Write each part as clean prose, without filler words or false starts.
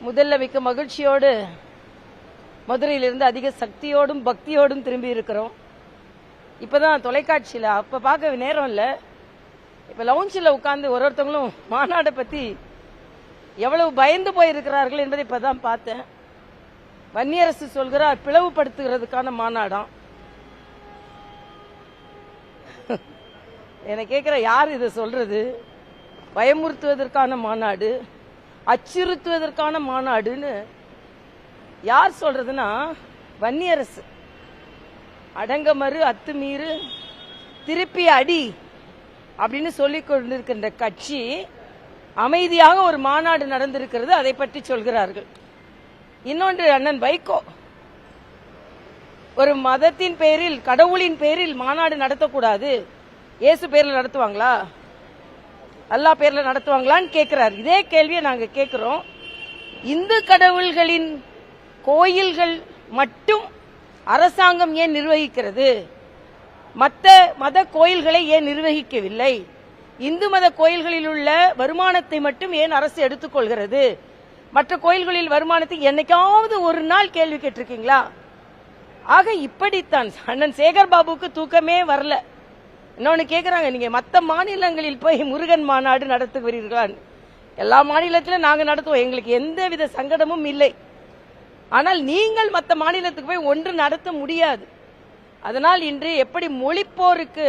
முதல்ல மிக்க மகிழ்ச்சியோடு மதுரையிலிருந்து அதிக சக்தியோடும் பக்தியோடும் திரும்பி இருக்கிறோம். இப்பதான் தொலைக்காட்சியில் அப்ப பார்க்க நேரம் இல்லை, இப்ப லவுஞ்சில் உட்கார்ந்து ஒருத்தவங்களும் மாநாடை பத்தி எவ்வளவு பயந்து போயிருக்கிறார்கள் என்பதை இப்பதான் பார்த்தேன். வன்னியரசு சொல்கிறார் பிளவுபடுத்துகிறதுக்கான மாநாடாம். என்ன கேட்கிற யார் இதை சொல்றது? பயமுறுத்துவதற்கான மாநாடு, அச்சுறுத்துவதற்கான மாநாடுன்னு யார் சொல்றதுன்னா வன்னியரசு. அடங்கமறு அத்துமீறு திருப்பி அடி அப்படின்னு சொல்லிக் கொண்டிருக்கின்ற கட்சி அமைதியாக ஒரு மாநாடு நடந்திருக்கிறது, அதை பற்றி சொல்கிறார்கள். இன்னொன்று அண்ணன் வைகோ ஒரு மதத்தின் பேரில் கடவுளின் பேரில் மாநாடு நடத்தக்கூடாது, இயேசு பேர்ல நடத்துவாங்களா அல்லாஹ் பேர்ல நடத்துவாங்களான்னு கேட்கிறார். இதே கேள்வியை நாங்க கேட்கிறோம். இந்து கடவுள்களின் கோயில்கள் மட்டும் அரசாங்கம் ஏன் நிர்வகிக்கிறது? மற்ற மத கோயில்களை ஏன் நிர்வகிக்கவில்லை? இந்து மத கோயில்களில் உள்ள வருமானத்தை மட்டும் ஏன் அரசு எடுத்துக்கொள்கிறது? மற்ற கோயில்களில் வருமானத்தை என்னைக்காவது ஒரு நாள் கேள்வி கேட்டிருக்கீங்களா? ஆக இப்படித்தான் அண்ணன் சேகர் பாபுக்கு தூக்கமே வரல. இன்னொன்னு கேட்கிறாங்க, நீங்க மற்ற மாநிலங்களில் போய் முருகன் மாநாடு நடத்துகிறீர்களா? எல்லா மாநிலத்திலும் நாங்க நடத்துவோம், எங்களுக்கு எந்தவித சங்கடமும் இல்லை. ஆனால் நீங்கள் மற்ற மாநிலத்துக்கு போய் ஒன்று நடத்த முடியாது. அதனால் இன்று எப்படி மொழிப்போருக்கு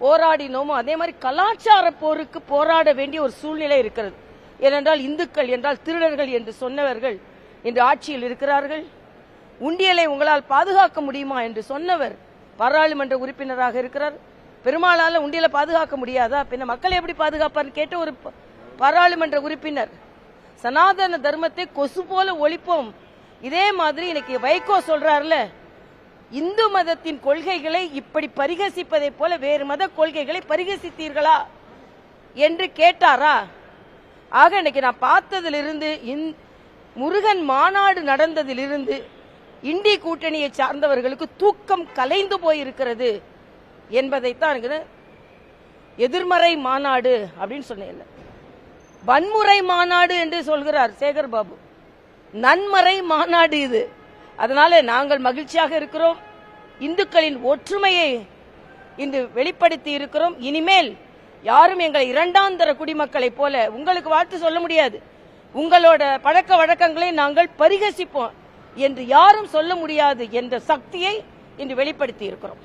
போராடினோமோ அதே மாதிரி கலாச்சார போருக்கு போராட வேண்டிய ஒரு சூழ்நிலை இருக்கிறது. ஏனென்றால் இந்துக்கள் என்றால் திருடர்கள் என்று சொன்னவர்கள் இன்று ஆட்சியில் இருக்கிறார்கள். உண்டியலை உங்களால் பாதுகாக்க முடியுமா என்று சொன்னவர் பாராளுமன்ற உறுப்பினராக இருக்கிறார். பெருமாளால உண்டியலை பாதுகாக்க முடியாதா, பின்ன மக்களை எப்படி பாதுகாப்பார் கேட்ட ஒரு பாராளுமன்ற உறுப்பினர். சனாதன தர்மத்தை கொசு போல ஒழிப்போம். இதே மாதிரி இன்னைக்கு வைகோ சொல்றாருல, இந்து மதத்தின் கொள்கைகளை இப்படி பரிகசிப்பதை போல வேறு மத கொள்கைகளை பரிகசித்தீர்களா என்று கேட்டாரா? ஆக இன்னைக்கு நான் பார்த்ததிலிருந்து முருகன் மாநாடு நடந்ததிலிருந்து இண்டி கூட்டணியை சார்ந்தவர்களுக்கு தூக்கம் கலைந்து போயிருக்கிறது என்பதைத்தான் எதிர்மறை மாநாடு அப்படின்னு சொன்னேன். வன்முறை மாநாடு என்று சொல்கிறார் சேகர் பாபு. நன்மறை மாநாடு இது. அதனால நாங்கள் மகிழ்ச்சியாக இருக்கிறோம். இந்துக்களின் ஒற்றுமையை இன்று வெளிப்படுத்தி இருக்கிறோம். இனிமேல் யாரும் எங்களை இரண்டாம் தர குடிமக்களை போல உங்களுக்கு வாழ்த்து சொல்ல முடியாது, உங்களோட பழக்க வழக்கங்களை நாங்கள் பரிகசிப்போம் என்று யாரும் சொல்ல முடியாது என்ற சக்தியை இன்று வெளிப்படுத்தி இருக்கிறோம்.